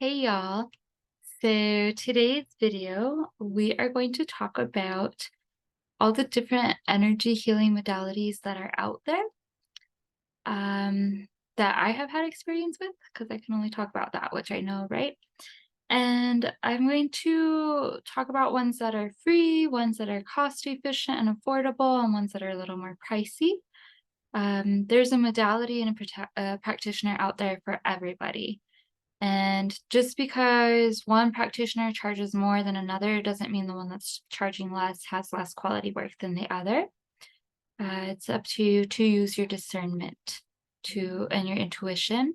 Hey y'all. So today's video, we are going to talk about all the different energy healing modalities that are out there um, that I have had experience with because I can only talk about that, which I know, right? And I'm going to talk about ones that are free, ones that are cost efficient and affordable, and ones that are a little more pricey. There's a modality and a practitioner out there for everybody. And just because one practitioner charges more than another doesn't mean the one that's charging less has less quality work than the other. It's up to you to use your discernment and your intuition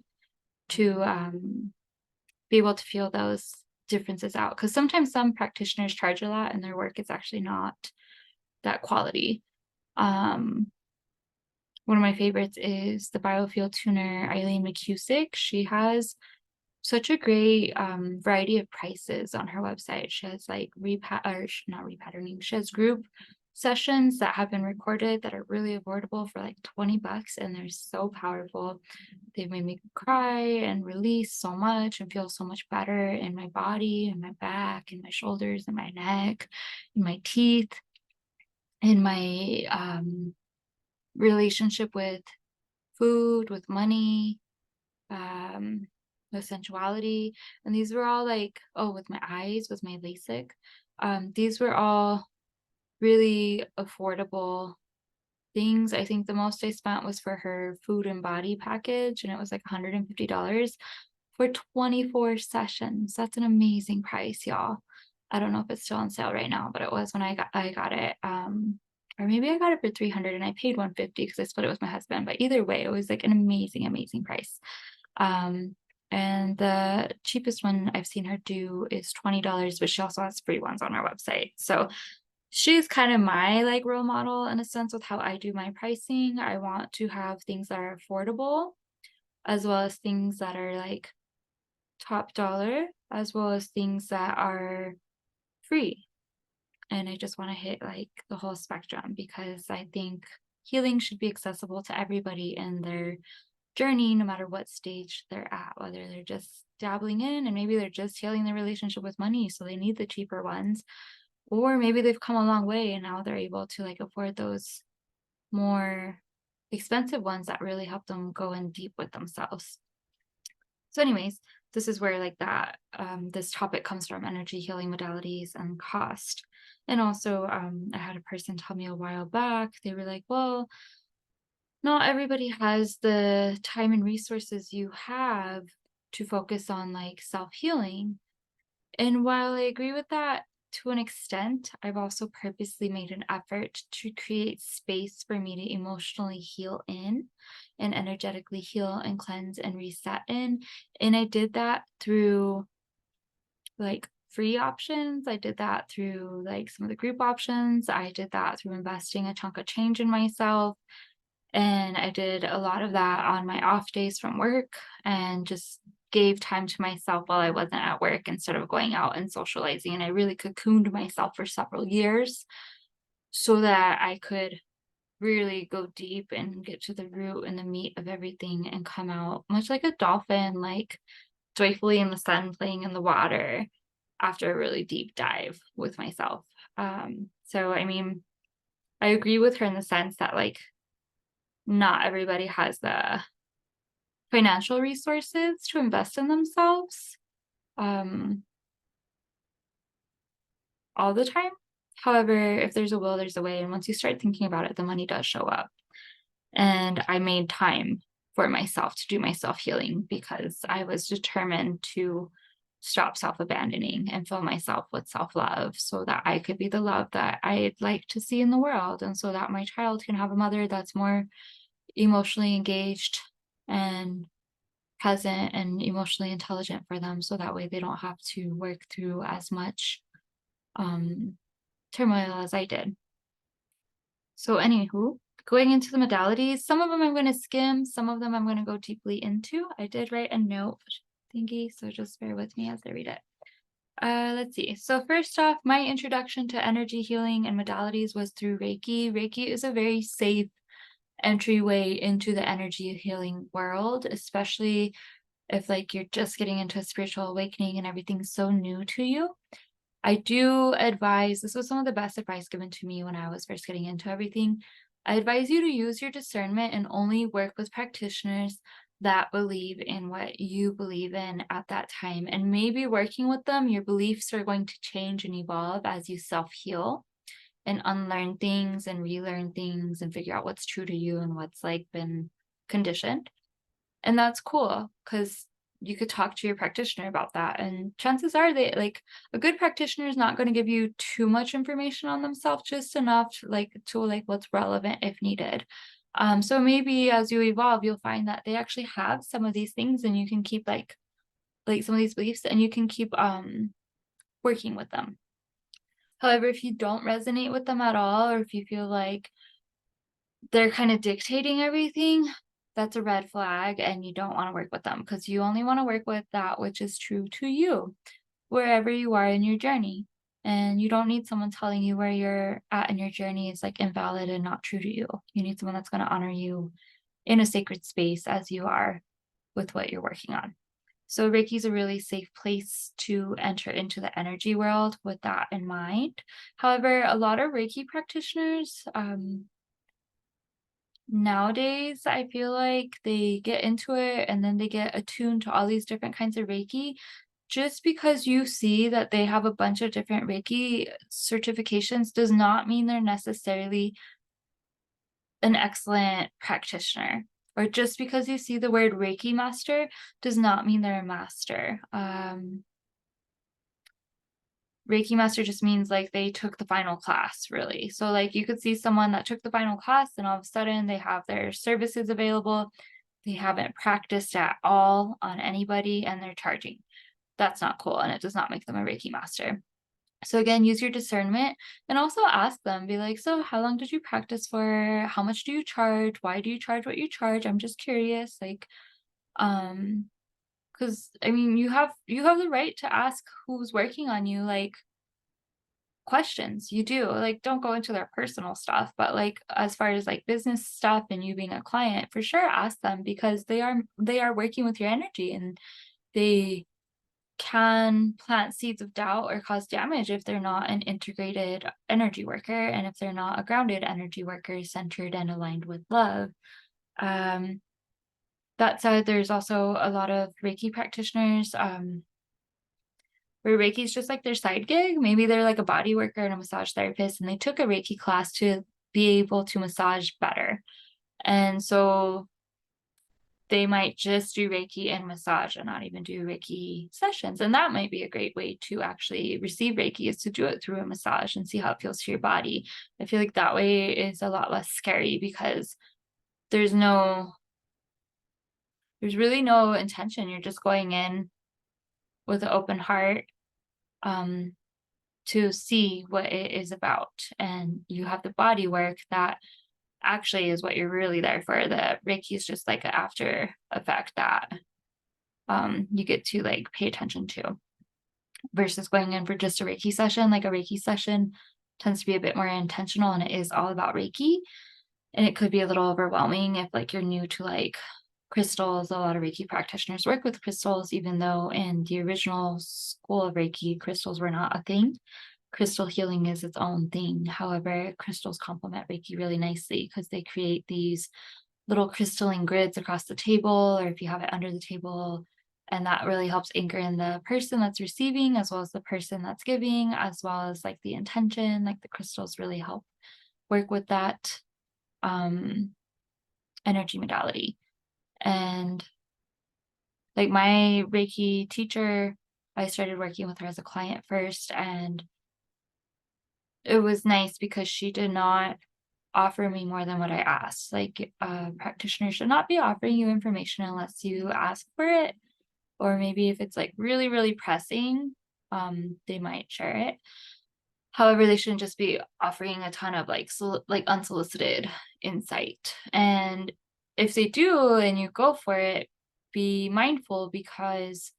to be able to feel those differences out. Because sometimes some practitioners charge a lot and their work is actually not that quality. Um, One of my favorites is the biofield tuner Eileen McCusick. She has such a great variety of prices on her website. She has like not repatterning. She has group sessions that have been recorded that are really affordable for like $20, and they're so powerful. They've made me cry and release so much and feel so much better in my body and my back and my shoulders and my neck and my teeth and my relationship with food, with money, um, the sensuality. And these were all like, oh, with my eyes, with my LASIK. These were all really affordable things. I think the most I spent was for her food and body package, and it was like $150 for 24 sessions. That's an amazing price, y'all. I don't know if it's still on sale right now, but it was when I got it. Or maybe I got it for 300 and I paid 150 because I split it with my husband. But either way, it was like an amazing, amazing price. Um, and the cheapest one I've seen her do is $20, but she also has free ones on her website. So she's kind of my like role model in a sense with how I do my pricing. I want to have things that are affordable as well as things that are like top dollar, as well as things that are free. And I just want to hit like the whole spectrum because I think healing should be accessible to everybody in their journey, no matter what stage they're at, whether they're just dabbling in and maybe they're just healing their relationship with money, so they need the cheaper ones, or maybe they've come a long way and now they're able to like afford those more expensive ones that really help them go in deep with themselves. So anyways, this is where like that this topic comes from: energy healing modalities and cost. And also I had a person tell me a while back, they were like, well, not everybody has the time and resources you have to focus on like self-healing. And while I agree with that to an extent, I've also purposely made an effort to create space for me to emotionally heal in and energetically heal and cleanse and reset in. And I did that through like free options. I did that through like some of the group options. I did that through investing a chunk of change in myself. And I did a lot of that on my off days from work and just gave time to myself while I wasn't at work instead of going out and socializing. And I really cocooned myself for several years so that I could really go deep and get to the root and the meat of everything and come out much like a dolphin, like joyfully in the sun, playing in the water after a really deep dive with myself. So, I mean, I agree with her in the sense that, like, not everybody has the financial resources to invest in themselves um, all the time. However, if there's a will, there's a way. And once you start thinking about it, the money does show up. And I made time for myself to do my self healing because I was determined to stop self abandoning and fill myself with self love so that I could be the love that I'd like to see in the world. And so that my child can have a mother that's more emotionally engaged and present and emotionally intelligent for them, so that way they don't have to work through as much um, turmoil as I did. So anywho, going into the modalities, some of them I'm going to skim, some of them I'm going to go deeply into. I did write a note thingy, so just bear with me as I read it. Let's see. So first off, my introduction to energy healing and modalities was through Reiki. Reiki is a very safe entryway into the energy healing world, especially if like you're just getting into a spiritual awakening and everything's so new to you. I do advise, this was some of the best advice given to me when I was first getting into everything. I advise you to use your discernment and only work with practitioners that believe in what you believe in at that time. And maybe working with them, your beliefs are going to change and evolve as you self heal and unlearn things and relearn things and figure out what's true to you and what's like been conditioned. And that's cool because you could talk to your practitioner about that. And chances are they like a good practitioner is not going to give you too much information on themselves, just enough to like what's relevant if needed. So maybe as you evolve, you'll find that they actually have some of these things and you can keep like some of these beliefs and you can keep working with them. However, if you don't resonate with them at all, or if you feel like they're kind of dictating everything, that's a red flag and you don't want to work with them because you only want to work with that which is true to you wherever you are in your journey. And you don't need someone telling you where you're at in your journey is like invalid and not true to you. You need someone that's going to honor you in a sacred space as you are with what you're working on. So Reiki is a really safe place to enter into the energy world with that in mind. However, a lot of Reiki practitioners, nowadays, I feel like they get into it and then they get attuned to all these different kinds of Reiki. Just because you see that they have a bunch of different Reiki certifications does not mean they're necessarily an excellent practitioner. Or just because you see the word Reiki master does not mean they're a master. Reiki master just means like they took the final class, really. So like you could see someone that took the final class and all of a sudden they have their services available. They haven't practiced at all on anybody and they're charging. That's not cool and it does not make them a Reiki master. So again, use your discernment and also ask them, be like, so how long did you practice for? How much do you charge? Why do you charge what you charge? I'm just curious. Like, because I mean you have the right to ask who's working on you, like questions. You do. Like, don't go into their personal stuff, but like as far as like business stuff and you being a client, for sure ask them because they are working with your energy and they can plant seeds of doubt or cause damage if they're not an integrated energy worker and if they're not a grounded energy worker centered and aligned with love. Um, that said, there's also a lot of Reiki practitioners where Reiki is just like their side gig. Maybe they're like a body worker and a massage therapist, and they took a Reiki class to be able to massage better. And so they might just do Reiki and massage and not even do Reiki sessions. And that might be a great way to actually receive Reiki is to do it through a massage and see how it feels to your body. I feel like that way is a lot less scary because there's really no intention. You're just going in with an open heart um, to see what it is about. And you have the body work that actually is what you're really there for. The Reiki is just like an after effect that you get to like pay attention to versus going in for just a Reiki session. Like a Reiki session tends to be a bit more intentional and it is all about Reiki. And it could be a little overwhelming if like you're new to like crystals. A lot of Reiki practitioners work with crystals, even though in the original school of Reiki, crystals were not a thing. Crystal healing is its own thing. However, crystals complement Reiki really nicely because they create these little crystalline grids across the table, or if you have it under the table. And that really helps anchor in the person that's receiving, as well as the person that's giving, as well as like the intention. Like the crystals really help work with that energy modality. And like my Reiki teacher, I started working with her as a client first, and it was nice because she did not offer me more than what I asked. Like a practitioner should not be offering you information unless you ask for it. Or maybe if it's like really, really pressing, they might share it. However, they shouldn't just be offering a ton of like unsolicited insight. And if they do and you go for it, be mindful because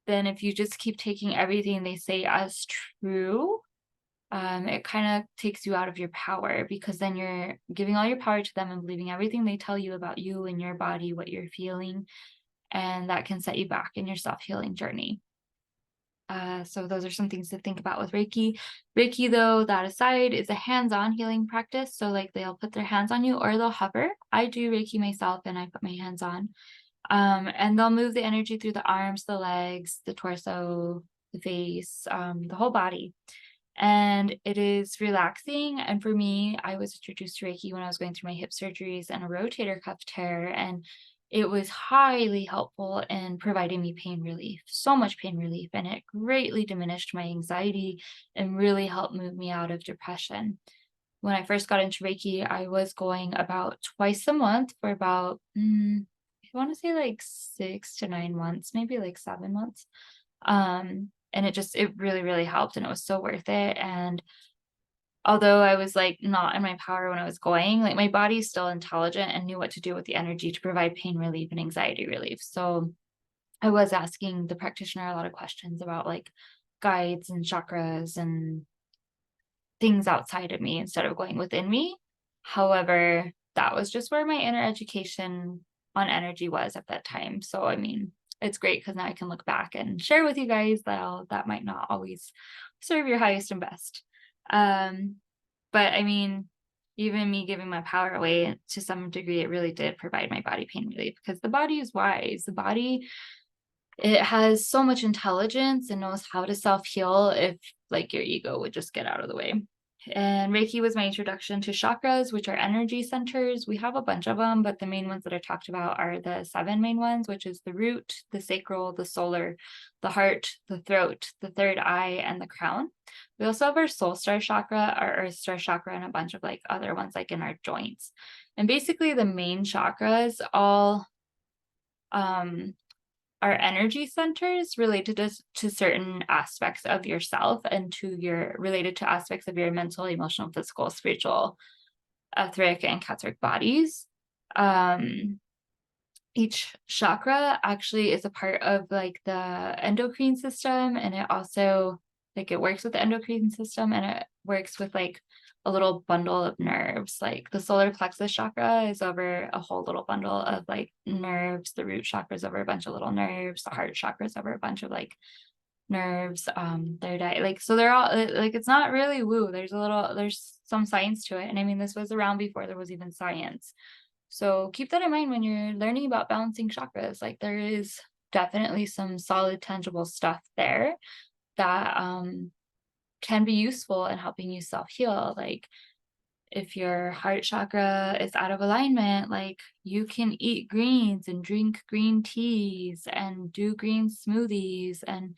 then if you just keep taking everything they say as true, it kind of takes you out of your power because then you're giving all your power to them and believing everything they tell you about you and your body, what you're feeling. and that can set you back in your self-healing journey. So those are some things to think about with Reiki. Reiki, though, that aside, is a hands-on healing practice. So like they'll put their hands on you or they'll hover. I do Reiki myself and I put my hands on. And they'll move the energy through the arms, the legs, the torso, the face, the whole body. And it is relaxing. And for me, I was introduced to Reiki when I was going through my hip surgeries and a rotator cuff tear. And it was highly helpful in providing me pain relief, so much pain relief. And it greatly diminished my anxiety and really helped move me out of depression. When I first got into Reiki, I was going about twice a month for about, I want to say like 6 to 9 months, maybe like 7 months. And it really, really helped and it was so worth it. And although I was like not in my power when I was going, like my body's still intelligent and knew what to do with the energy to provide pain relief and anxiety relief. So I was asking the practitioner a lot of questions about like guides and chakras and things outside of me instead of going within me. However, that was just where my inner education on energy was at that time. So, I mean, it's great because now I can look back and share with you guys that might not always serve your highest and best. Um, but I mean, even me giving my power away to some degree, it really did provide my body pain relief because the body is wise. The body, it has so much intelligence and knows how to self-heal if like your ego would just get out of the way. And Reiki was my introduction to chakras, which are energy centers. We have a bunch of them, but the main ones that are talked about are the 7 main ones, which is the root, the sacral, the solar, the heart, the throat, the third eye, and the crown. We also have our soul star chakra, our earth star chakra, and a bunch of like other ones like in our joints. And basically the main chakras all are energy centers related to certain aspects of yourself and related to aspects of your mental, emotional, physical, spiritual, etheric, and Katzeric bodies. Um, each chakra actually is a part of like the endocrine system, and it also like it works with the endocrine system and it works with like a little bundle of nerves. Like the solar plexus chakra is over a whole little bundle of like nerves, the root chakra is over a bunch of little nerves, the heart chakra is over a bunch of like nerves, third eye, like so they're all like it's not really woo. There's some science to it. And I mean this was around before there was even science. So keep that in mind when you're learning about balancing chakras. Like there is definitely some solid, tangible stuff there that can be useful in helping you self-heal. Like if your heart chakra is out of alignment, like you can eat greens and drink green teas and do green smoothies and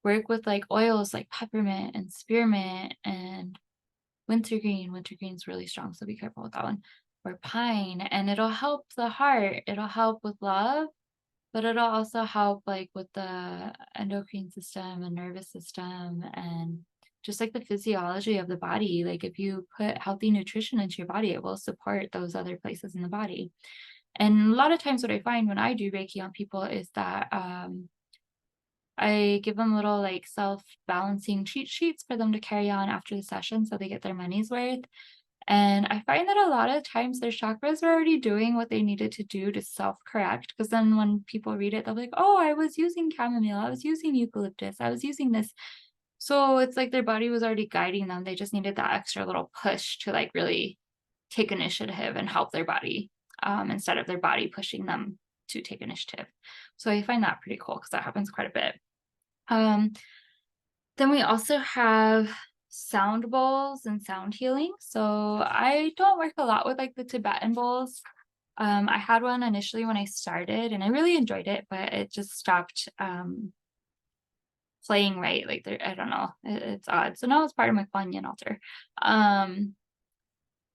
work with like oils like peppermint and spearmint and wintergreen. Wintergreen's really strong, so be careful with that one. Or pine, and it'll help the heart. It'll help with love, but it'll also help like with the endocrine system and nervous system and just like the physiology of the body. Like if you put healthy nutrition into your body, it will support those other places in the body. And a lot of times what I find when I do Reiki on people is that I give them little like self-balancing cheat sheets for them to carry on after the session so they get their money's worth. And I find that a lot of times their chakras are already doing what they needed to do to self-correct. Because then when people read it, they'll be like, oh, I was using chamomile, I was using eucalyptus, I was using this. So it's like their body was already guiding them. They just needed that extra little push to like really take initiative and help their body instead of their body pushing them to take initiative. So I find that pretty cool because that happens quite a bit. Um, then we also have sound bowls and sound healing. So I don't work a lot with like the Tibetan bowls. I had one initially when I started and I really enjoyed it, but it just stopped playing right. Like there, I don't know, it's odd. So now it's part of my Kuan altar.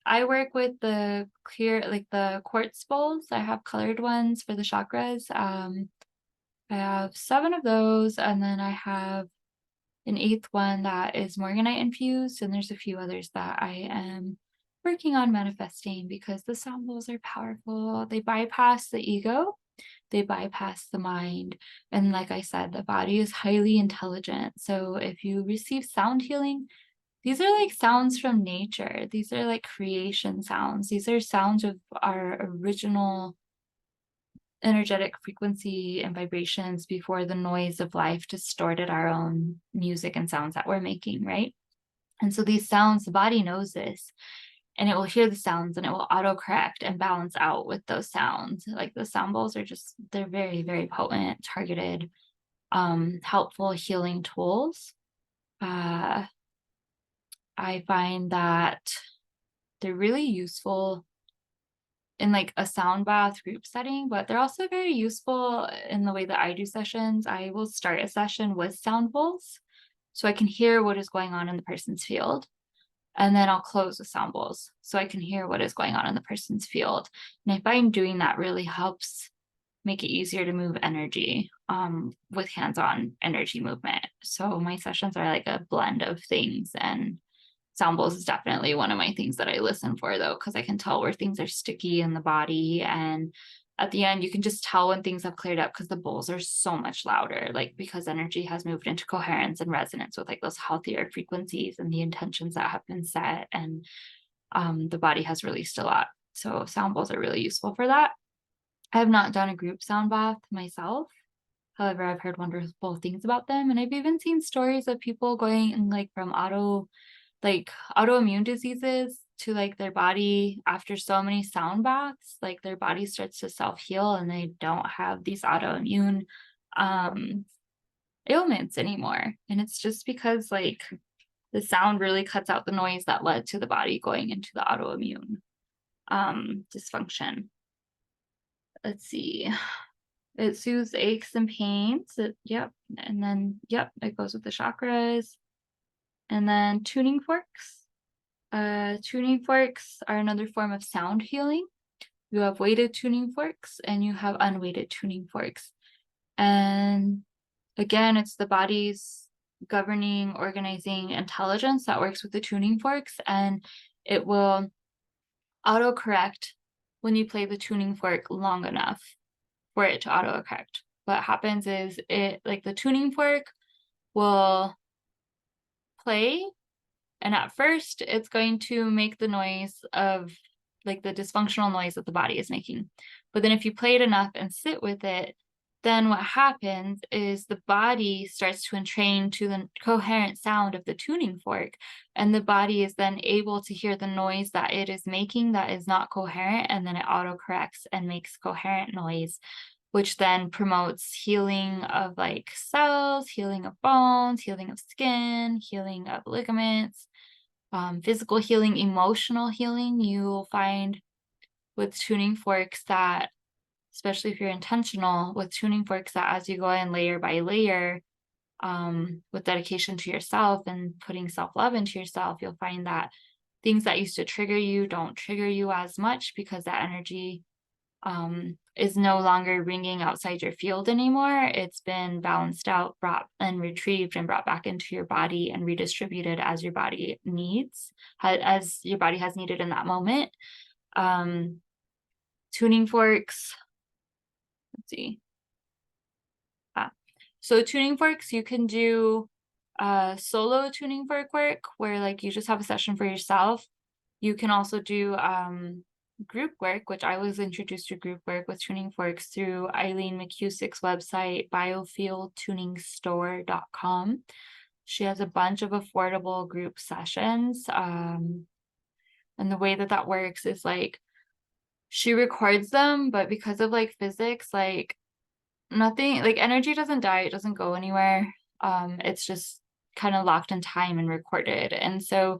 I work with the clear, like the quartz bowls. I have colored ones for the chakras. I have 7 of those, and then I have an 8th one that is morganite infused, and there's a few others that I am working on manifesting because the sound bowls are powerful. They bypass the ego, they bypass the mind, and like I said, the body is highly intelligent. So if you receive sound healing, these are like sounds from nature. These are like creation sounds. These are sounds of our original energetic frequency and vibrations before the noise of life distorted our own music and sounds that we're making, right? And so these sounds, the body knows this, and it will hear the sounds and it will autocorrect and balance out with those sounds. Like the sound bowls are just, they're very, very potent, targeted, helpful healing tools. I find that they're really useful in like a sound bath group setting, but they're also very useful in the way that I do sessions. I will start a session with sound bowls so I can hear what is going on in the person's field. And then I'll close with sound bowls so I can hear what is going on in the person's field. And I find doing that really helps make it easier to move energy with hands-on energy movement. So my sessions are like a blend of things, and sound bowls is definitely one of my things that I listen for, though, because I can tell where things are sticky in the body. And at the end, you can just tell when things have cleared up because the bowls are so much louder, like because energy has moved into coherence and resonance with like those healthier frequencies and the intentions that have been set. And the body has released a lot. So sound bowls are really useful for that. I have not done a group sound bath myself. However, I've heard wonderful things about them. And I've even seen stories of people going like from autoimmune diseases to like their body after so many sound baths, like their body starts to self-heal and they don't have these autoimmune ailments anymore. And it's just because like the sound really cuts out the noise that led to the body going into the autoimmune dysfunction. Let's see. It soothes aches and pains. Yep. And then, yep, it goes with the chakras. And then tuning forks. Tuning forks are another form of sound healing. You have weighted tuning forks and you have unweighted tuning forks. And again, it's the body's governing, organizing intelligence that works with the tuning forks, and it will autocorrect when you play the tuning fork long enough for it to autocorrect. What happens is it, like the tuning fork will play, and at first it's going to make the noise of like the dysfunctional noise that the body is making. But then if you play it enough and sit with it, then what happens is the body starts to entrain to the coherent sound of the tuning fork, and the body is then able to hear the noise that it is making that is not coherent, and then it autocorrects and makes coherent noise, which then promotes healing of like cells, healing of bones, healing of skin, healing of ligaments, physical healing, emotional healing. You will find with tuning forks that, especially if you're intentional with tuning forks, that as you go in layer by layer, with dedication to yourself and putting self-love into yourself, you'll find that things that used to trigger you don't trigger you as much because that energy is no longer ringing outside your field anymore. It's been balanced out, brought and retrieved and brought back into your body and redistributed as your body needs, as your body has needed in that moment. Tuning forks, let's see. So tuning forks, you can do solo tuning fork work where like you just have a session for yourself. You can also do group work, which I was introduced to group work with tuning forks through Eileen McCusick's website, biofieldtuningstore.com. She has a bunch of affordable group sessions. And the way that that works is like she records them, but because of like physics, like nothing, like energy doesn't die, it doesn't go anywhere. It's just kind of locked in time and recorded. And so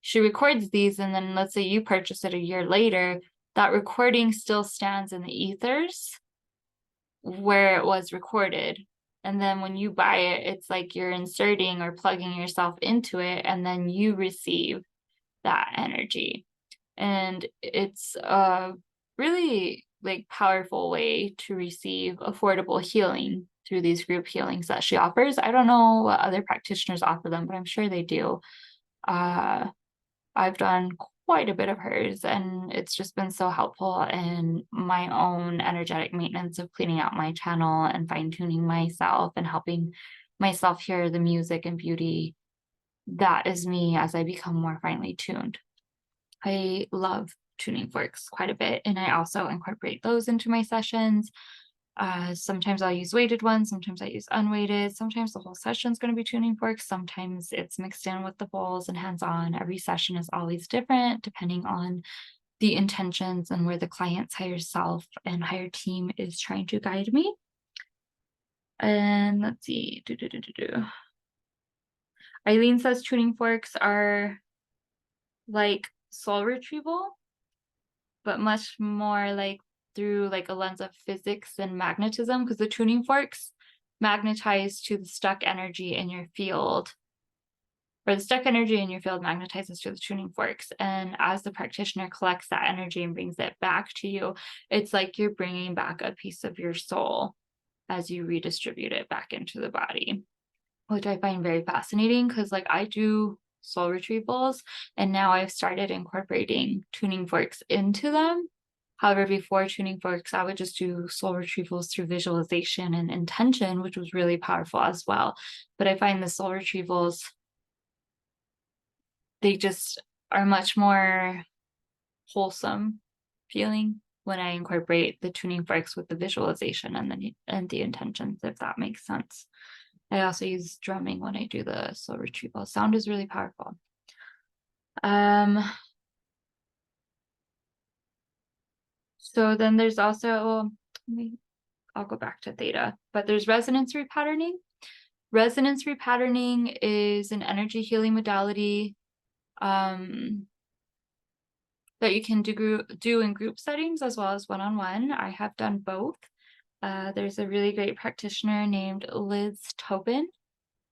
she records these, and then let's say you purchase it a year later, that recording still stands in the ethers where it was recorded. And then when you buy it, it's like you're inserting or plugging yourself into it, and then you receive that energy. And it's a really like powerful way to receive affordable healing through these group healings that she offers. I don't know what other practitioners offer them, but I'm sure they do. I've done quite a bit of hers, and it's just been so helpful in my own energetic maintenance of cleaning out my channel and fine-tuning myself and helping myself hear the music and beauty that is me as I become more finely tuned. I love tuning forks quite a bit, and I also incorporate those into my sessions. Sometimes I'll use weighted ones, sometimes I use unweighted, sometimes the whole session is going to be tuning forks, sometimes it's mixed in with the bowls and hands-on. Every session is always different depending on the intentions and where the client's higher self and higher team is trying to guide me. And let's see. Eileen says tuning forks are like soul retrieval, but much more like through like a lens of physics and magnetism, because the tuning forks magnetize to the stuck energy in your field, or the stuck energy in your field magnetizes to the tuning forks. And as the practitioner collects that energy and brings it back to you, it's like you're bringing back a piece of your soul as you redistribute it back into the body, which I find very fascinating, because like I do soul retrievals and now I've started incorporating tuning forks into them. However, before tuning forks, I would just do soul retrievals through visualization and intention, which was really powerful as well. But I find the soul retrievals, they just are much more wholesome feeling when I incorporate the tuning forks with the visualization and the intentions, if that makes sense. I also use drumming when I do the soul retrieval. Sound is really powerful. So then there's also, I'll go back to theta, but there's resonance repatterning. Resonance repatterning is an energy healing modality that you can do in group settings as well as one-on-one. I have done both. There's a really great practitioner named Liz Tobin.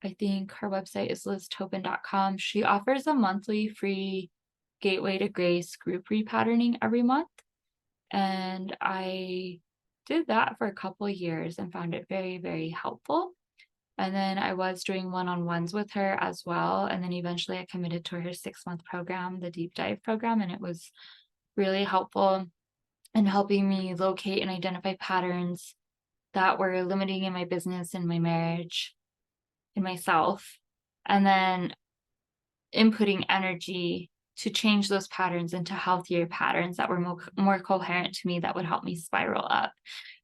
I think her website is liztobin.com. She offers a monthly free Gateway to Grace group repatterning every month. And I did that for a couple of years and found it very, very helpful. And then I was doing one-on-ones with her as well. And then eventually I committed to her 6-month program, the deep dive program, and it was really helpful in helping me locate and identify patterns that were limiting in my business, in my marriage, in myself, and then inputting energy to change those patterns into healthier patterns that were more coherent to me, that would help me spiral up.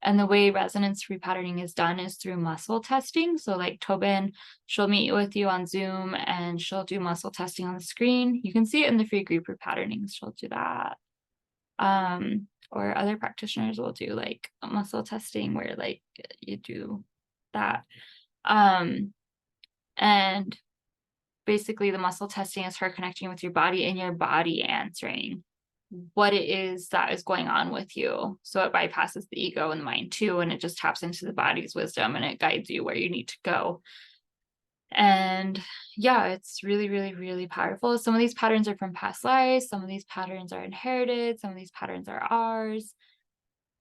And the way resonance repatterning is done is through muscle testing. So like Tobin, she'll meet with you on Zoom and she'll do muscle testing on the screen. You can see it in the free group repatterning. She'll do that. Or other practitioners will do like muscle testing where like you do that. And basically the muscle testing is her connecting with your body and your body answering what it is that is going on with you. So it bypasses the ego and the mind too, and it just taps into the body's wisdom and it guides you where you need to go. And yeah, it's really, really, really powerful. Some of these patterns are from past lives. Some of these patterns are inherited. Some of these patterns are ours.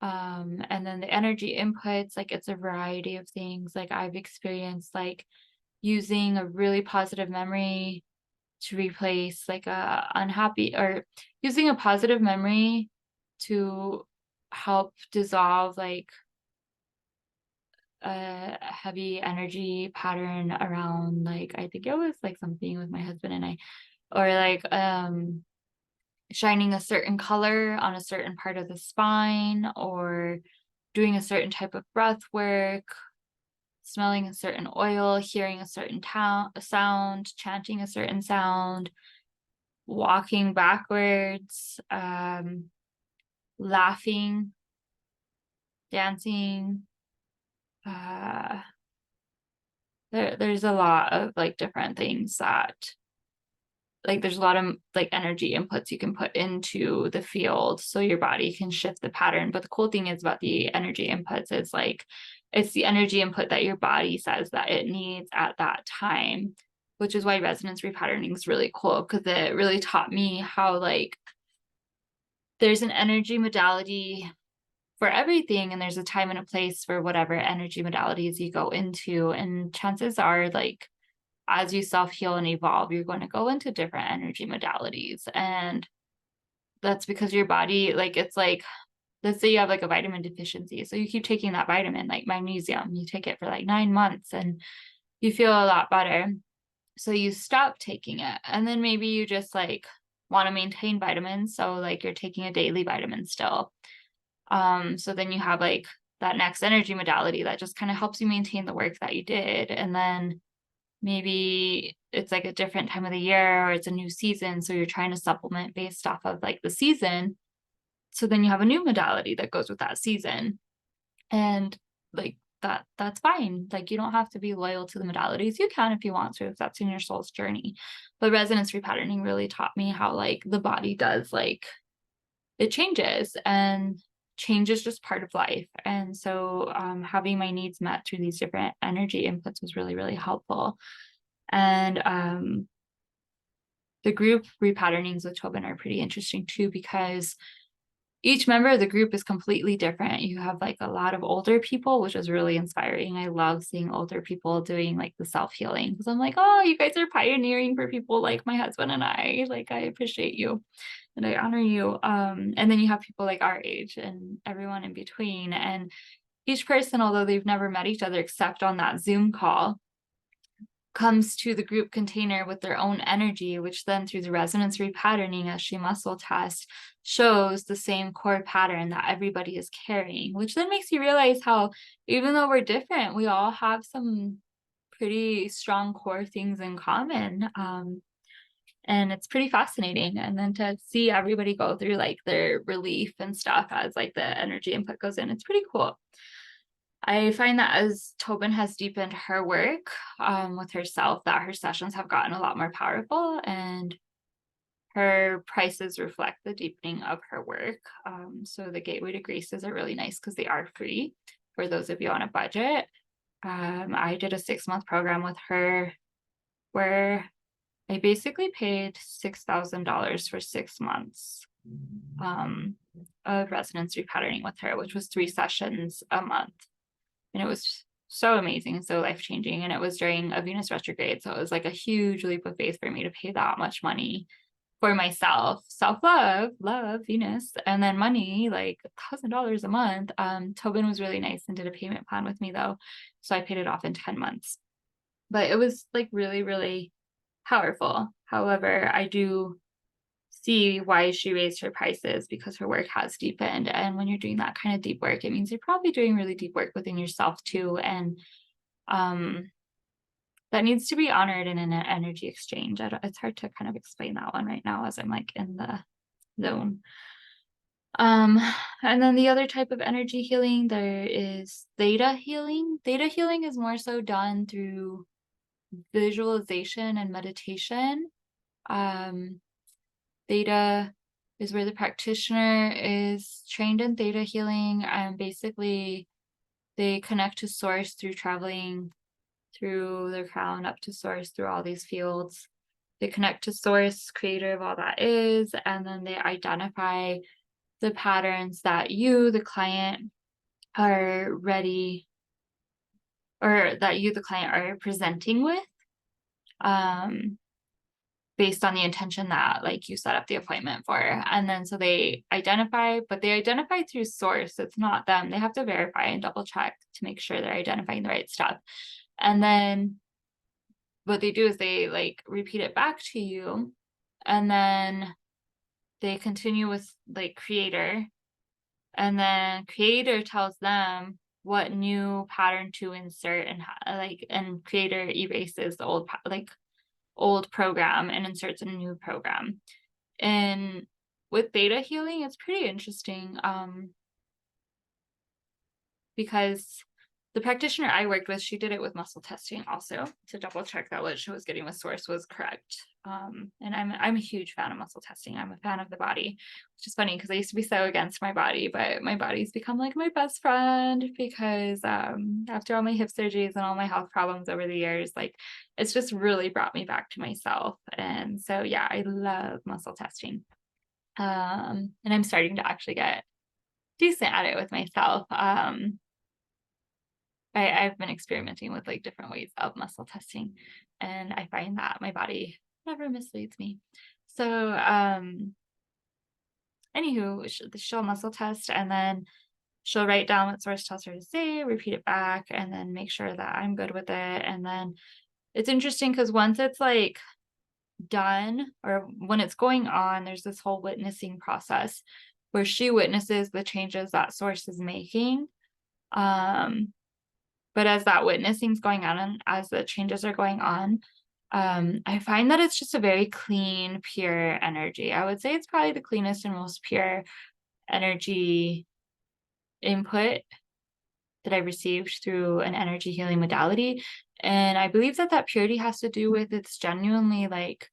And then the energy inputs, like it's a variety of things. Like I've experienced like using a really positive memory to replace like a unhappy, or using a positive memory to help dissolve like a heavy energy pattern around, like I think it was like something with my husband and I, or like shining a certain color on a certain part of the spine, or doing a certain type of breath work, smelling a certain oil, hearing a certain sound, chanting a certain sound, walking backwards, laughing, dancing. There's a lot of like different things that, like there's a lot of like energy inputs you can put into the field so your body can shift the pattern. But the cool thing is about the energy inputs is like it's the energy input that your body says that it needs at that time, which is why resonance repatterning is really cool, because it really taught me how like there's an energy modality for everything, and there's a time and a place for whatever energy modalities you go into. And chances are like as you self-heal and evolve, you're going to go into different energy modalities. And that's because your body, like, it's like, let's say you have like a vitamin deficiency. So you keep taking that vitamin, like magnesium, you take it for like 9 months and you feel a lot better. So you stop taking it. And then maybe you just like want to maintain vitamins. So like you're taking a daily vitamin still. So then you have like that next energy modality that just kind of helps you maintain the work that you did. And then maybe it's like a different time of the year or it's a new season. So you're trying to supplement based off of like the season. So then you have a new modality that goes with that season. And like that's fine. Like you don't have to be loyal to the modalities. You can if you want to, if that's in your soul's journey. But resonance repatterning really taught me how like the body does like it changes, and change is just part of life. And so having my needs met through these different energy inputs was really, really helpful. And the group repatternings with Tobin are pretty interesting too, because each member of the group is completely different. You have like a lot of older people, which is really inspiring. I love seeing older people doing like the self-healing, because I'm like, oh, you guys are pioneering for people like my husband and I. Like, I appreciate you and I honor you. And then you have people like our age and everyone in between. And each person, although they've never met each other except on that Zoom call, comes to the group container with their own energy, which then through the resonance repatterning as she muscle test shows the same core pattern that everybody is carrying, which then makes you realize how even though we're different, we all have some pretty strong core things in common. And it's pretty fascinating. And then to see everybody go through like their relief and stuff as like the energy input goes in, it's pretty cool. I find that as Tobin has deepened her work with herself, that her sessions have gotten a lot more powerful, and her prices reflect the deepening of her work. So the Gateway to Graces are really nice because they are free for those of you on a budget. I did a 6-month program with her where I basically paid $6,000 for 6 months of resonance repatterning with her, which was 3 sessions a month. And it was so amazing, so life-changing. And it was during a Venus retrograde. So it was like a huge leap of faith for me to pay that much money for myself. Self-love, love, Venus, and then money, like $1,000 a month. Tobin was really nice and did a payment plan with me though. So I paid it off in 10 months. But it was like really, really powerful. However, I do see why she raised her prices, because her work has deepened. And when you're doing that kind of deep work, it means you're probably doing really deep work within yourself too. And that needs to be honored in an energy exchange. It's hard to kind of explain that one right now as I'm like in the zone. And then the other type of energy healing, there is theta healing. Theta healing is more so done through visualization and meditation. Theta is where the practitioner is trained in theta healing, and basically they connect to source through traveling through their crown up to source through all these fields. They connect to source, creator of all that is, and then they identify the patterns that you, the client, are ready, or that you, the client, are presenting with. Based on the intention that like you set up the appointment for. And then so they identify, but they identify through source. It's not them. They have to verify and double check to make sure they're identifying the right stuff. And then what they do is they like repeat it back to you, and then they continue with like creator, and then creator tells them what new pattern to insert, and like, and creator erases the old program and inserts a new program. And with theta healing, it's pretty interesting because the practitioner I worked with, she did it with muscle testing also to double check that what she was getting with source was correct. And I'm a huge fan of muscle testing. I'm a fan of the body, which is funny because I used to be so against my body, but my body's become like my best friend, because after all my hip surgeries and all my health problems over the years, like it's just really brought me back to myself. And so yeah, I love muscle testing. And I'm starting to actually get decent at it with myself. I've been experimenting with like different ways of muscle testing, and I find that my body never misleads me. So anywho, she'll muscle test, and then she'll write down what source tells her to say, repeat it back, and then make sure that I'm good with it. And then it's interesting because once it's like done or when it's going on, there's this whole witnessing process where she witnesses the changes that source is making. Um, but as that witnessing's going on and as the changes are going on, I find that it's just a very clean, pure energy. I would say it's probably the cleanest and most pure energy input that I've received through an energy healing modality. And I believe that that purity has to do with it's genuinely like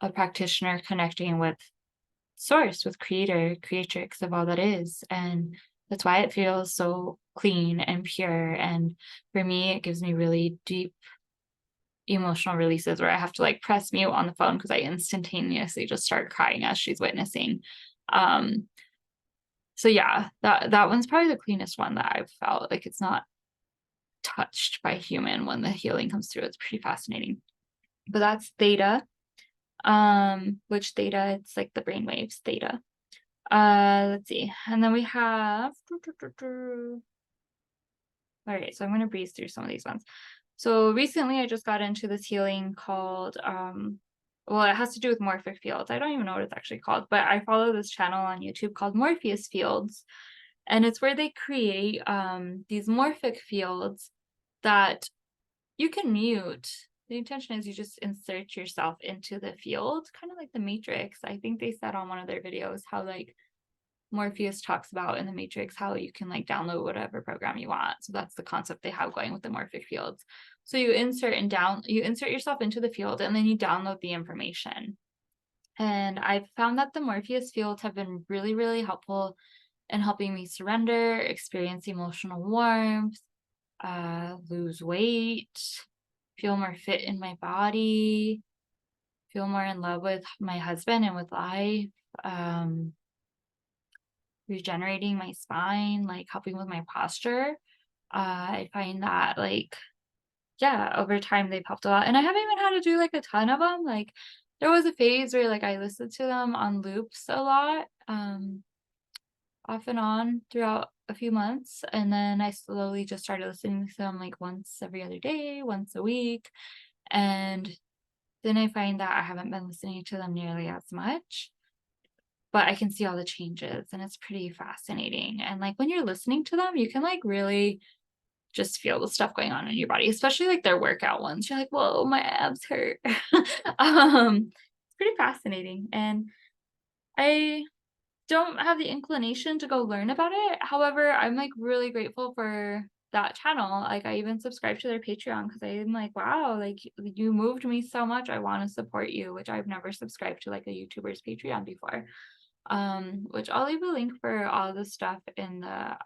a practitioner connecting with source, with creator, creatrix of all that is. And that's why it feels so clean and pure. And for me, it gives me really deep emotional releases where I have to like press mute on the phone because I instantaneously just start crying as she's witnessing. Um, so yeah, that one's probably the cleanest one that I've felt. Like it's not touched by human when the healing comes through. It's pretty fascinating. But that's theta. Which theta, it's like the brain waves, theta. Let's see. And then we have all right, so I'm gonna breeze through some of these ones. So recently I just got into this healing called well, it has to do with morphic fields. I don't even know what it's actually called, but I follow this channel on YouTube called Morpheus Fields. And it's where they create these morphic fields that you can mute. The intention is you just insert yourself into the field, kind of like the Matrix. I think they said on one of their videos how like Morpheus talks about in the Matrix how you can like download whatever program you want. So that's the concept they have going with the morphic fields. So you insert yourself into the field and then you download the information. And I've found that the Morpheus fields have been really, really helpful in helping me surrender, experience emotional warmth, lose weight, feel more fit in my body, feel more in love with my husband and with life, regenerating my spine, like helping with my posture. I find that like, yeah, over time they've helped a lot. And I haven't even had to do like a ton of them. Like there was a phase where like I listened to them on loops a lot, off and on throughout a few months. And then I slowly just started listening to them like once every other day, once a week. And then I find that I haven't been listening to them nearly as much, but I can see all the changes and it's pretty fascinating. And like when you're listening to them, you can like really just feel the stuff going on in your body, especially like their workout ones. You're like, whoa, my abs hurt. It's pretty fascinating. And I don't have the inclination to go learn about it. However, I'm like really grateful for that channel. Like I even subscribe to their Patreon because I'm like, wow, like you moved me so much. I want to support you, which I've never subscribed to like a YouTuber's Patreon before. Which I'll leave a link for all the stuff in the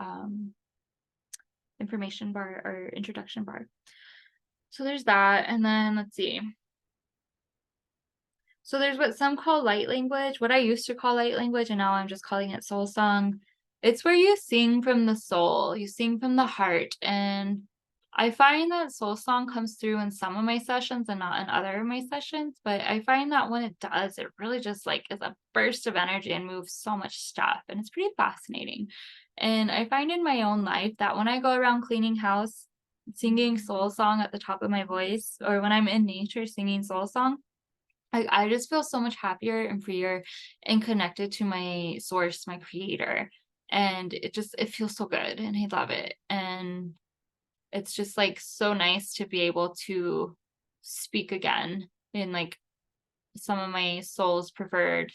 information bar or introduction bar. So there's that. And then let's see. So there's what some call light language, what I used to call light language, and now I'm just calling it soul song. It's where you sing from the soul, you sing from the heart. And I find that soul song comes through in some of my sessions and not in other of my sessions. But I find that when it does, it really just like is a burst of energy and moves so much stuff. And it's pretty fascinating. And I find in my own life that when I go around cleaning house, singing soul song at the top of my voice, or when I'm in nature singing soul song, I just feel so much happier and freer and connected to my source, my creator. And it feels so good and I love it. And it's just like so nice to be able to speak again in like some of my soul's preferred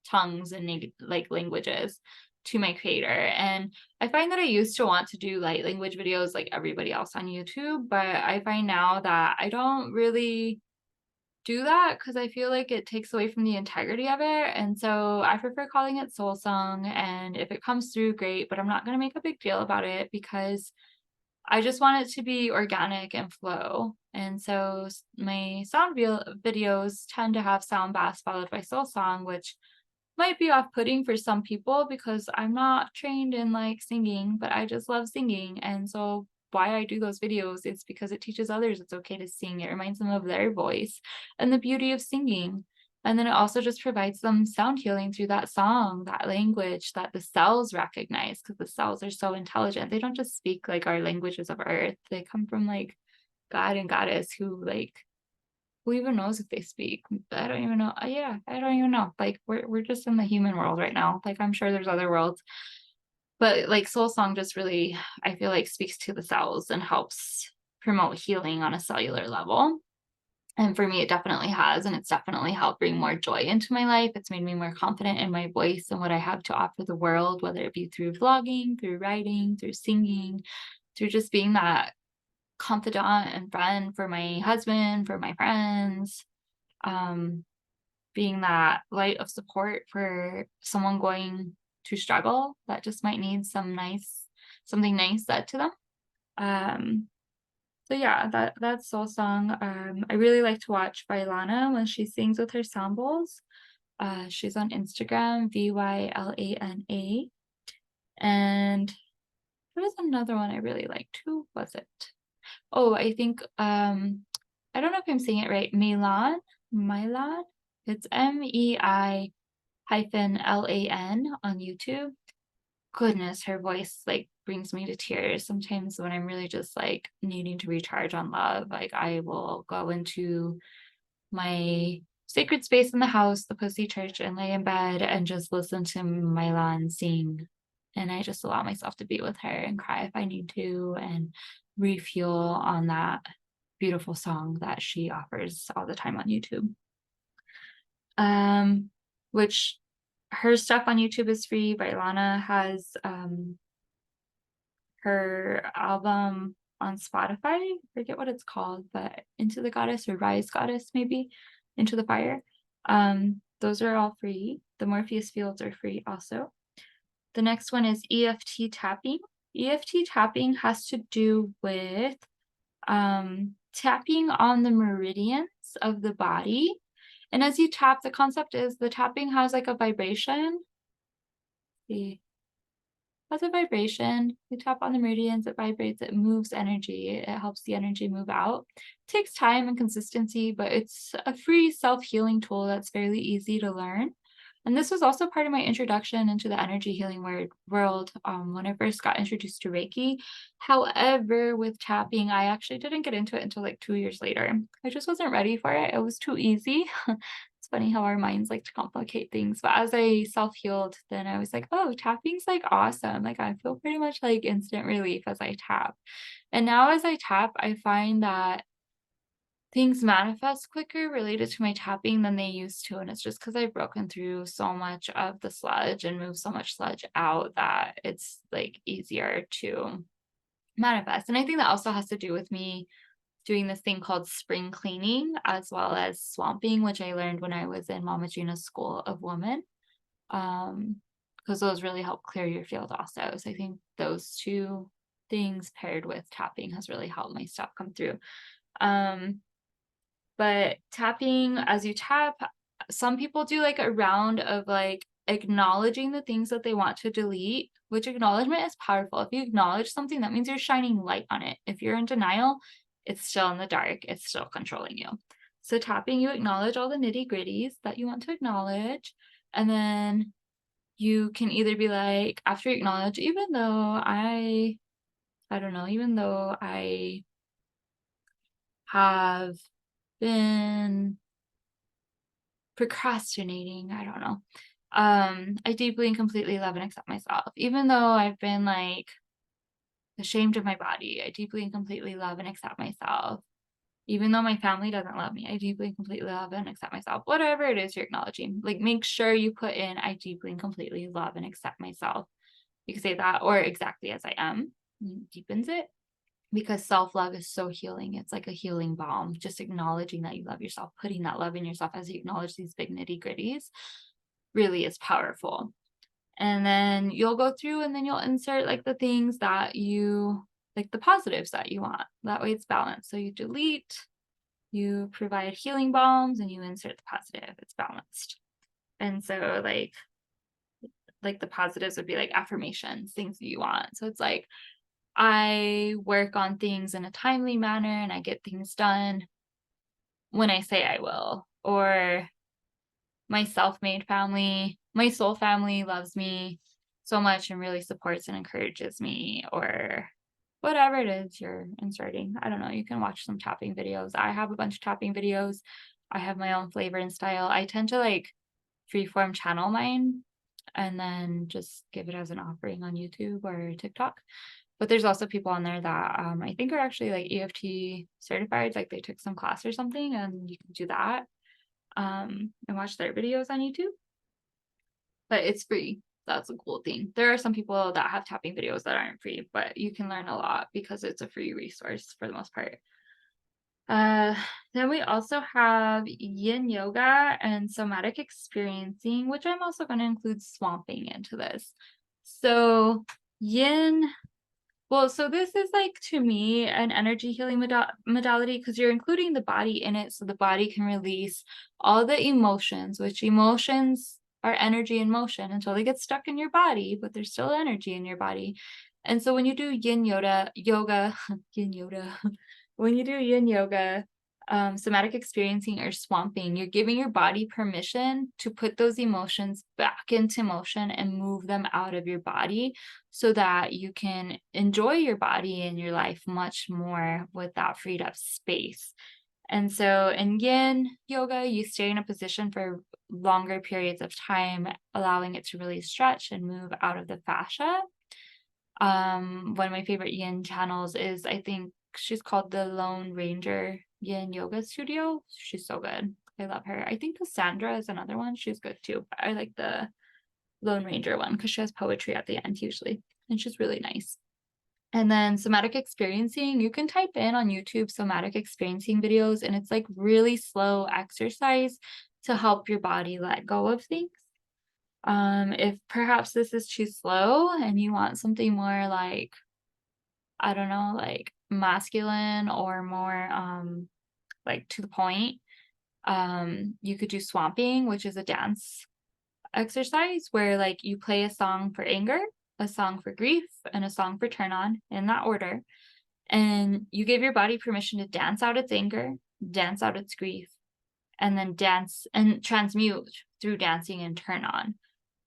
tongues and like languages to my creator. And I find that I used to want to do light language videos like everybody else on YouTube, but I find now that I don't really do that because I feel like it takes away from the integrity of it. And so I prefer calling it soul song. And if it comes through, great, but I'm not going to make a big deal about it because I just want it to be organic and flow. And so my sound videos tend to have sound bass followed by soul song, which might be off-putting for some people because I'm not trained in like singing, but I just love singing. And so why I do those videos is because it teaches others it's okay to sing. It reminds them of their voice and the beauty of singing. And then it also just provides them sound healing through that song, that language that the cells recognize because the cells are so intelligent. They don't just speak like our languages of earth. They come from like God and goddess who like who even knows if they speak? I don't even know. Yeah, I don't even know. Like we're just in the human world right now. Like I'm sure there's other worlds. But like soul song just really, I feel like speaks to the cells and helps promote healing on a cellular level. And for me, it definitely has, and it's definitely helped bring more joy into my life. It's made me more confident in my voice and what I have to offer the world, whether it be through vlogging, through writing, through singing, through just being that confidant and friend for my husband, for my friends, um, being that light of support for someone going to struggle that just might need something nice said to them. Um, so yeah, that's soul song. I really like to watch Bailana when she sings with her sound bowls. She's on Instagram, Vylana. And there was another one I really liked. Who was it? Oh, I think I don't know if I'm saying it right. Milan. It's MEI-LAN on YouTube. Goodness, her voice like brings me to tears sometimes when I'm really just like needing to recharge on love. Like I will go into my sacred space in the house, the Pussy Church, and lay in bed and just listen to Mylan sing. And I just allow myself to be with her and cry if I need to and refuel on that beautiful song that she offers all the time on YouTube. Which her stuff on YouTube is free. Bailana has her album on Spotify. I forget what it's called, but Into the Goddess or Rise Goddess, maybe Into the Fire. Those are all free. The Morpheus fields are free also. The next one is EFT tapping. EFT tapping has to do with tapping on the meridians of the body. And as you tap, the concept is the tapping has like a vibration. Let's see, has a vibration. You tap on the meridians, it vibrates, it moves energy, it helps the energy move out. It takes time and consistency, but it's a free self-healing tool that's fairly easy to learn. And this was also part of my introduction into the energy healing world when I first got introduced to Reiki. However, with tapping, I actually didn't get into it until like 2 years later. I just wasn't ready for it. It was too easy. It's funny how our minds like to complicate things. But as I self-healed, then I was like, oh, tapping's like awesome. Like I feel pretty much like instant relief as I tap. And now as I tap, I find that things manifest quicker related to my tapping than they used to. And it's just because I've broken through so much of the sludge and moved so much sludge out that it's like easier to manifest. And I think that also has to do with me doing this thing called spring cleaning as well as swamping, which I learned when I was in Mama Gina's School of Woman. Because those really help clear your field also. So I think those two things paired with tapping has really helped my stuff come through. But tapping, as you tap, some people do like a round of like acknowledging the things that they want to delete, which acknowledgement is powerful. If you acknowledge something, that means you're shining light on it. If you're in denial, it's still in the dark, it's still controlling you. So tapping, you acknowledge all the nitty gritties that you want to acknowledge. And then you can either be like, after you acknowledge, even though I don't know, even though I have been procrastinating, I don't know. I deeply and completely love and accept myself. Even though I've been like ashamed of my body, I deeply and completely love and accept myself. Even though my family doesn't love me, I deeply and completely love and accept myself. Whatever it is you're acknowledging, like make sure you put in, I deeply and completely love and accept myself. You can say that or exactly as I am. It deepens it because self-love is so healing. It's like a healing balm. Just acknowledging that you love yourself, putting that love in yourself as you acknowledge these big nitty gritties really is powerful. And then you'll go through and then you'll insert like the things that you like, the positives that you want. That way it's balanced. So you delete, you provide healing balms, and you insert the positive. It's balanced. And so like the positives would be like affirmations, things that you want. So it's like I work on things in a timely manner and I get things done when I say I will. Or my self-made family, my soul family loves me so much and really supports and encourages me. Or whatever it is you're inserting. I don't know. You can watch some tapping videos. I have a bunch of tapping videos. I have my own flavor and style. I tend to like freeform channel mine and then just give it as an offering on YouTube or TikTok. But there's also people on there that I think are actually like EFT certified, like they took some class or something, and you can do that and watch their videos on YouTube. But it's free. That's a cool thing. There are some people that have tapping videos that aren't free, but you can learn a lot because it's a free resource for the most part. Uh, then we also have yin yoga and somatic experiencing, which I'm also going to include swamping into this. So yin, well, so this is like to me an energy healing modality because you're including the body in it so the body can release all the emotions, which emotions are energy in motion until they get stuck in your body, but there's still energy in your body. And so when you do yoga, yin yoga, when you do yin yoga, somatic experiencing or swamping, you're giving your body permission to put those emotions back into motion and move them out of your body so that you can enjoy your body and your life much more with that freed up space. And so in yin yoga, you stay in a position for longer periods of time, allowing it to really stretch and move out of the fascia. One of my favorite yin channels is, I think she's called the Lone Ranger Yin Yoga Studio. She's so good. I love her. I think Cassandra is another one. She's good too. But I like the Lone Ranger one because she has poetry at the end usually, and she's really nice. And then somatic experiencing, you can type in on YouTube somatic experiencing videos, and it's like really slow exercise to help your body let go of things. If perhaps this is too slow and you want something more like, I don't know, like masculine or more like to the point, you could do swamping, which is a dance exercise where like you play a song for anger, a song for grief, and a song for turn on in that order. And you give your body permission to dance out its anger, dance out its grief, and then dance and transmute through dancing and turn on.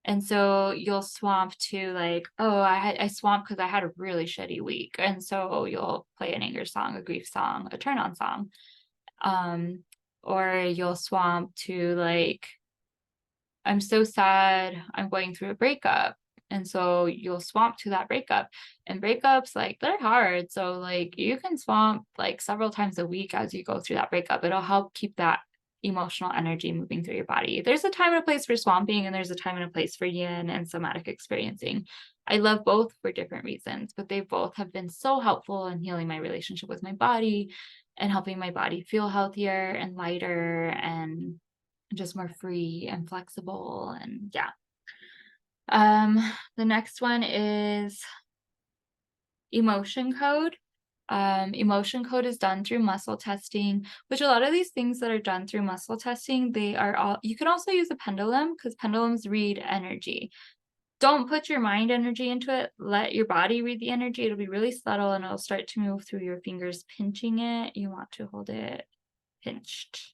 And so you'll swamp to like, oh, I swamped because I had a really shitty week. And so you'll play an anger song, a grief song, a turn on song. Um, or you'll swamp to like, I'm so sad, I'm going through a breakup. And so you'll swamp to that breakup. And breakups, like, they're hard. So, like, you can swamp like several times a week as you go through that breakup. It'll help keep that emotional energy moving through your body. There's a time and a place for swamping, and there's a time and a place for yin and somatic experiencing. I love both for different reasons, but they both have been so helpful in healing my relationship with my body and helping my body feel healthier and lighter and just more free and flexible. And yeah. Um, the next one is emotion code. Emotion code is done through muscle testing, which a lot of these things that are done through muscle testing, they are all, you can also use a pendulum because pendulums read energy. Don't put your mind energy into it. Let your body read the energy. It'll be really subtle and it'll start to move through your fingers, pinching it. You want to hold it pinched.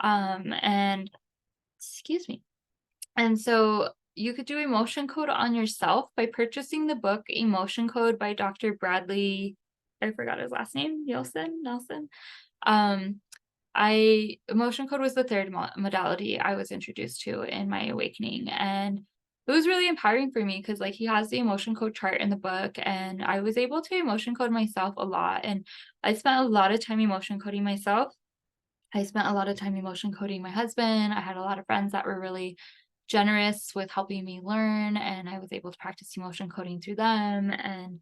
And excuse me. And so you could do emotion code on yourself by purchasing the book Emotion Code by Dr. Bradley. I forgot his last name. Nelson. Um, Emotion code was the third modality I was introduced to in my awakening, and it was really empowering for me because like he has the emotion code chart in the book, and I was able to emotion code myself a lot, and I spent a lot of time emotion coding myself. I spent a lot of time emotion coding my husband. I had a lot of friends that were really generous with helping me learn, and I was able to practice emotion coding through them. And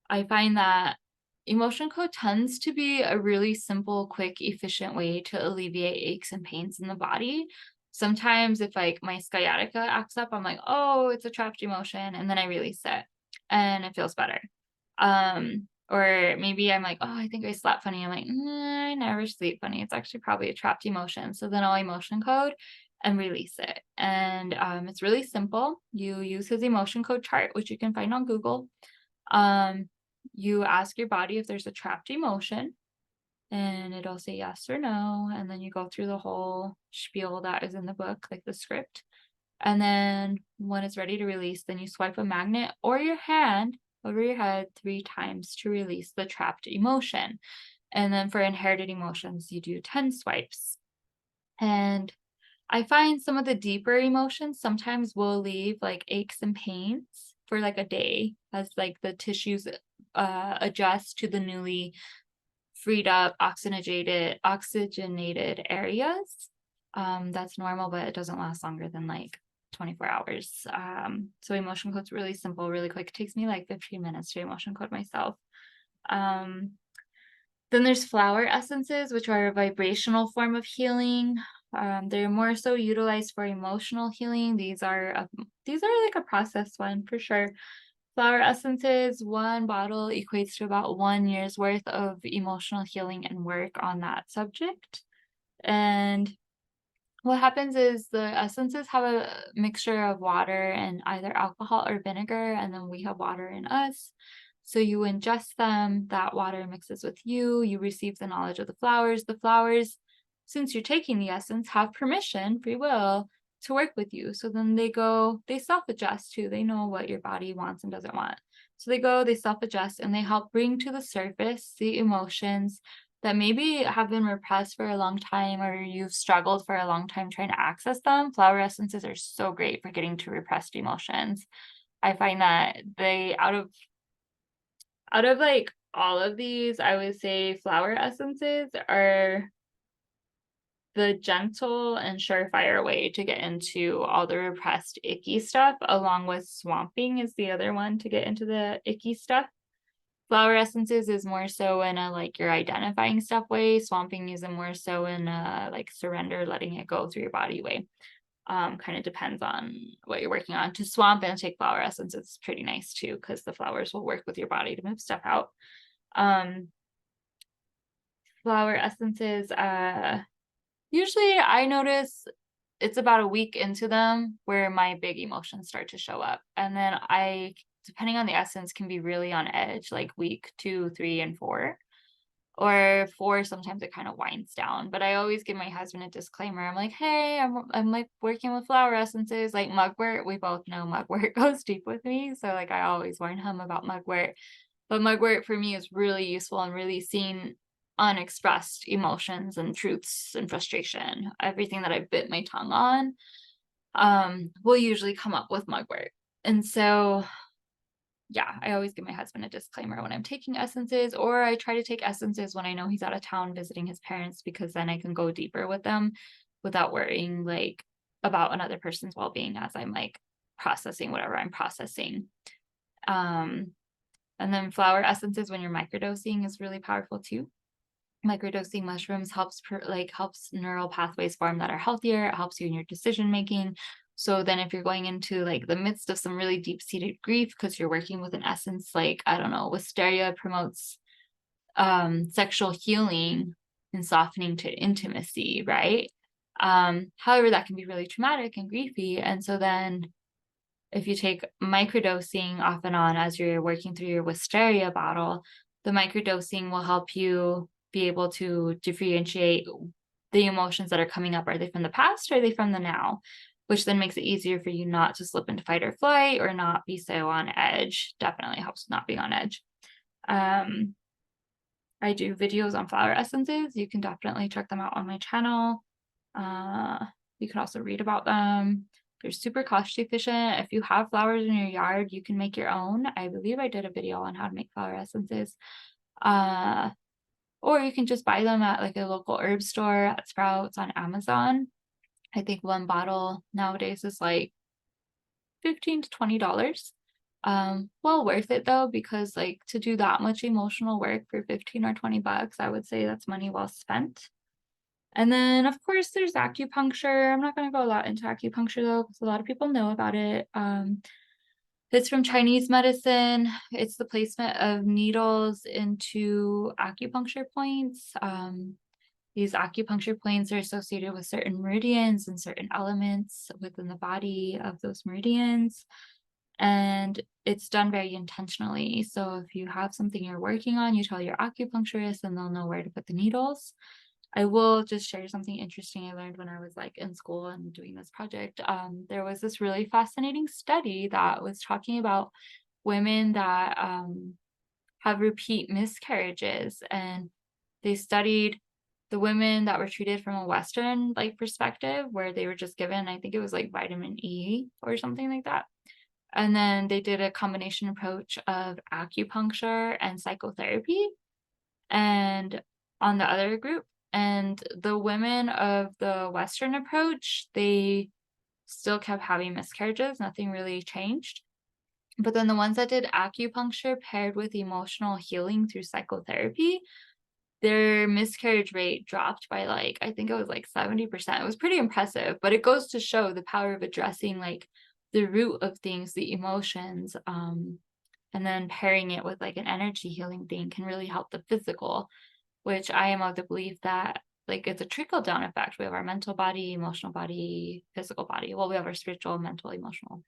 I find that emotion code tends to be a really simple, quick, efficient way to alleviate aches and pains in the body. Sometimes if like my sciatica acts up, I'm like, oh, it's a trapped emotion, and then I release it and it feels better. Or maybe I'm like, oh, I think I slept funny. I'm like, I never sleep funny. It's actually probably a trapped emotion. So then I'll emotion code and release it. And it's really simple. You use his emotion code chart, which you can find on Google. You ask your body if there's a trapped emotion, and it'll say yes or no. And then you go through the whole spiel that is in the book, like the script. And then when it's ready to release, then you swipe a magnet or your hand over your head 3 times to release the trapped emotion. And then for inherited emotions, you do 10 swipes. And I find some of the deeper emotions sometimes will leave like aches and pains for like a day as like the tissues adjust to the newly freed up oxygenated areas. That's normal, but it doesn't last longer than like 24 hours. So emotion code's really simple, really quick. It takes me like 15 minutes to emotion code myself. Um, then there's flower essences, which are a vibrational form of healing. They're more so utilized for emotional healing. These are like a processed one for sure. Flower essences, one bottle equates to about 1 year's worth of emotional healing and work on that subject. And what happens is the essences have a mixture of water and either alcohol or vinegar, and then we have water in us. So you ingest them, that water mixes with you, you receive the knowledge of the flowers. The flowers, since you're taking the essence, have permission, free will, to work with you. So then they self-adjust too. They know what your body wants and doesn't want. So they self-adjust, and they help bring to the surface the emotions that maybe have been repressed for a long time, or you've struggled for a long time trying to access them. Flower essences are so great for getting to repressed emotions. I find that they out of like all of these, I would say flower essences are the gentle and surefire way to get into all the repressed icky stuff, along with swamping is the other one to get into the icky stuff. Flower essences is more so in a like you're identifying stuff way. Swamping is a more so in a like surrender, letting it go through your body way. Kind of depends on what you're working on. To swamp and take flower essence, it's pretty nice too, because the flowers will work with your body to move stuff out. Um, Flower essences, usually I notice it's about a week into them where my big emotions start to show up. And then depending on the essence, can be really on edge, like week 2, 3, and 4. Or 4, sometimes it kind of winds down. But I always give my husband a disclaimer. I'm like, hey, I'm like working with flower essences, like mugwort. We both know mugwort goes deep with me. So like I always warn him about mugwort. But mugwort for me is really useful in really seeing unexpressed emotions and truths and frustration. Everything that I bit my tongue on will usually come up with mugwort. And so yeah, I always give my husband a disclaimer when I'm taking essences, or I try to take essences when I know he's out of town visiting his parents, because then I can go deeper with them without worrying like about another person's well-being as I'm like processing whatever I'm processing. Um, and then flower essences when you're microdosing is really powerful too. Microdosing mushrooms helps neural pathways form that are healthier. It helps you in your decision making. So then if you're going into like the midst of some really deep-seated grief because you're working with an essence, like I don't know, wisteria promotes sexual healing and softening to intimacy, right? However, that can be really traumatic and griefy. And so then if you take microdosing off and on as you're working through your wisteria bottle, the microdosing will help you be able to differentiate the emotions that are coming up. Are they from the past or are they from the now? Which then makes it easier for you not to slip into fight or flight or not be so on edge. Definitely helps not being on edge. I do videos on flower essences. You can definitely check them out on my channel. You can also read about them. They're super cost efficient. If you have flowers in your yard, you can make your own. I believe I did a video on how to make flower essences. Or you can just buy them at like a local herb store, at Sprouts, on Amazon. I think one bottle nowadays is like $15 to $20. Well worth it though, because like to do that much emotional work for 15 or 20 bucks, I would say that's money well spent. And then, of course, there's acupuncture. I'm not going to go a lot into acupuncture though, because a lot of people know about it. It's from Chinese medicine. It's the placement of needles into acupuncture points. These acupuncture points are associated with certain meridians and certain elements within the body of those meridians. And it's done very intentionally. So if you have something you're working on, you tell your acupuncturist and they'll know where to put the needles. I will just share something interesting I learned when I was like in school and doing this project. There was this really fascinating study that was talking about women that have repeat miscarriages, and they studied the women that were treated from a Western like perspective, where they were just given, I think it was like vitamin E or something like that. And then they did a combination approach of acupuncture and psychotherapy and on the other group. And the women of the Western approach, they still kept having miscarriages, nothing really changed. But then the ones that did acupuncture paired with emotional healing through psychotherapy, their miscarriage rate dropped by like, I think it was like 70%. It was pretty impressive, but it goes to show the power of addressing like the root of things, the emotions, and then pairing it with like an energy healing thing can really help the physical, which I am of the belief that like it's a trickle down effect. We have our mental body, emotional body, physical body. Well, we have our spiritual, mental, emotional,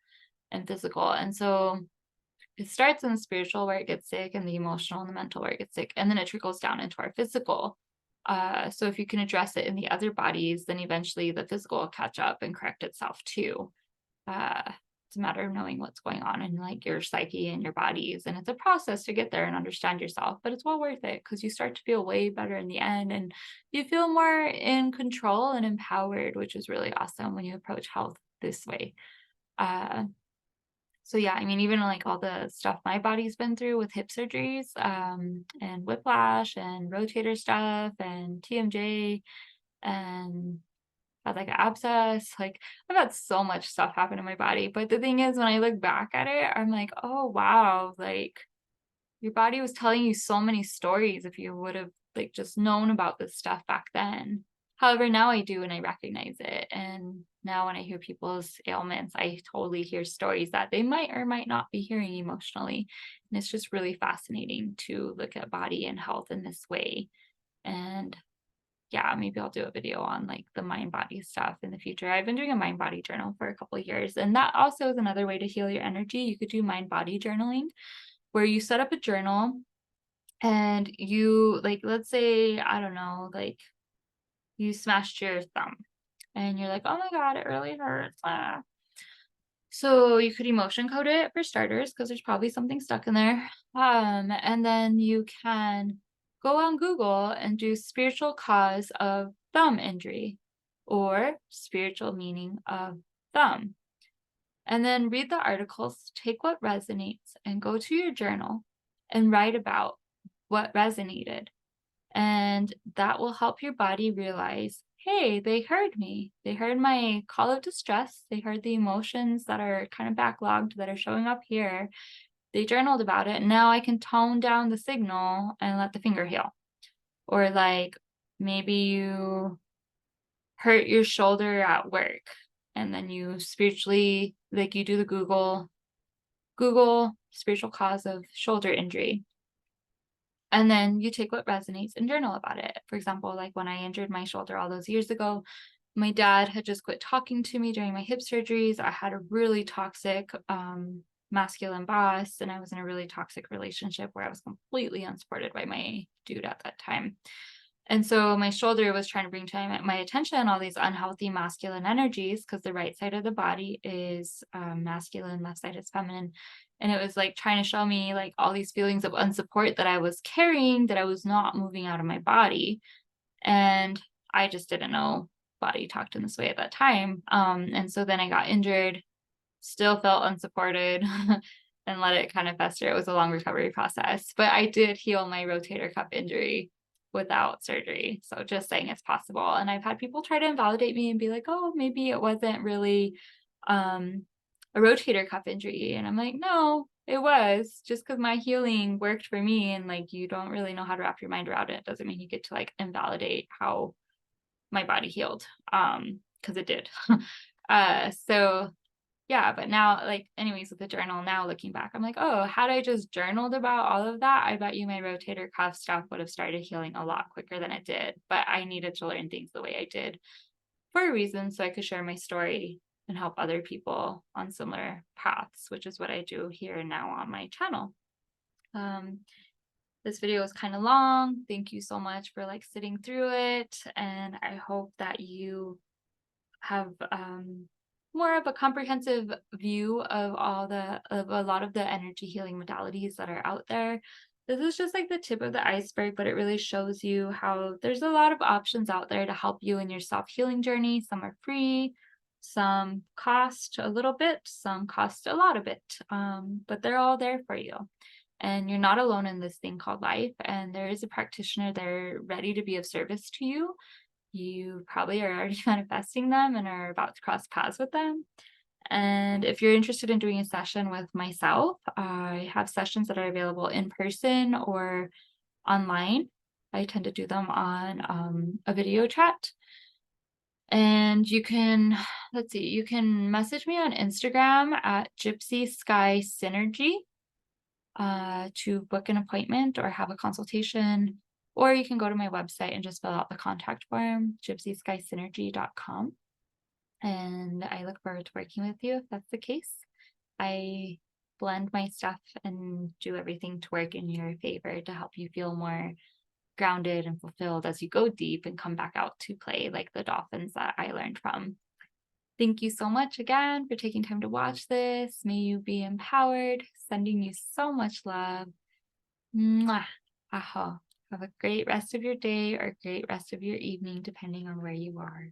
and physical. And so it starts in the spiritual where it gets sick, and the emotional and the mental where it gets sick, and then it trickles down into our physical. So if you can address it in the other bodies, then eventually the physical will catch up and correct itself too. uh it's a matter of knowing what's going on in like your psyche and your bodies, and it's a process to get there and understand yourself, but it's well worth it because you start to feel way better in the end, and you feel more in control and empowered, which is really awesome when you approach health this way. uh so yeah, I mean, even like all the stuff my body's been through with hip surgeries, and whiplash and rotator stuff and TMJ, and had like an abscess. Like I've had so much stuff happen in my body. But the thing is, when I look back at it, I'm like, oh wow, like your body was telling you so many stories if you would have like just known about this stuff back then. However, now I do and I recognize it. And now when I hear people's ailments, I totally hear stories that they might or might not be hearing emotionally. And it's just really fascinating to look at body and health in this way. And yeah, maybe I'll do a video on like the mind body stuff in the future. I've been doing a mind body journal for a couple of years, and that also is another way to heal your energy. You could do mind body journaling where you set up a journal and you like, let's say, I don't know, like you smashed your thumb and you're like, oh my God, it really hurts. Ah. So you could emotion code it for starters, because there's probably something stuck in there. And then you can go on Google and do spiritual cause of thumb injury or spiritual meaning of thumb. And then read the articles, take what resonates, and go to your journal and write about what resonated. And that will help your body realize, hey, they heard me. They heard my call of distress. They heard the emotions that are kind of backlogged that are showing up here. They journaled about it. And now I can tone down the signal and let the finger heal. Or like maybe you hurt your shoulder at work and then you spiritually, like you do the Google spiritual cause of shoulder injury. And then you take what resonates and journal about it. For example, like when I injured my shoulder all those years ago, my dad had just quit talking to me during my hip surgeries. I had a really toxic masculine boss, and I was in a really toxic relationship where I was completely unsupported by my dude at that time. And so my shoulder was trying to bring to my attention all these unhealthy masculine energies, because the right side of the body is masculine, left side is feminine. And it was like trying to show me like all these feelings of unsupport that I was carrying, that I was not moving out of my body. And I just didn't know body talked in this way at that time. And so then I got injured, still felt unsupported, and let it kind of fester. It was a long recovery process, but I did heal my rotator cuff injury without surgery. So just saying it's possible. And I've had people try to invalidate me and be like, oh, maybe it wasn't really a rotator cuff injury. And I'm like, no, it was. Just because my healing worked for me, and like you don't really know how to wrap your mind around it, doesn't mean you get to like invalidate how my body healed. Because it did. So yeah, but now, like, anyways, with the journal, now looking back, I'm like, oh, had I just journaled about all of that, I bet you my rotator cuff stuff would have started healing a lot quicker than it did. But I needed to learn things the way I did for a reason, so I could share my story and help other people on similar paths, which is what I do here and now on my channel. This video is kind of long. Thank you so much for like sitting through it. And I hope that you have more of a comprehensive view of a lot of the energy healing modalities that are out there. This is just like the tip of the iceberg, but it really shows you how there's a lot of options out there to help you in your self-healing journey. Some are free, some cost a little bit, some cost a lot of it. But they're all there for you. And you're not alone in this thing called life. And there is a practitioner there ready to be of service to you. You probably are already manifesting them and are about to cross paths with them. And if you're interested in doing a session with myself, I have sessions that are available in person or online. I tend to do them on a video chat. And you can, let's see, you can message me on Instagram at Gypsy Sky Synergy to book an appointment or have a consultation. Or you can go to my website and just fill out the contact form, gypsyskysynergy.com. And I look forward to working with you if that's the case. I blend my stuff and do everything to work in your favor to help you feel more grounded and fulfilled as you go deep and come back out to play like the dolphins that I learned from. Thank you so much again for taking time to watch this. May you be empowered. Sending you so much love. Mwah. Aho. Have a great rest of your day or great rest of your evening, depending on where you are.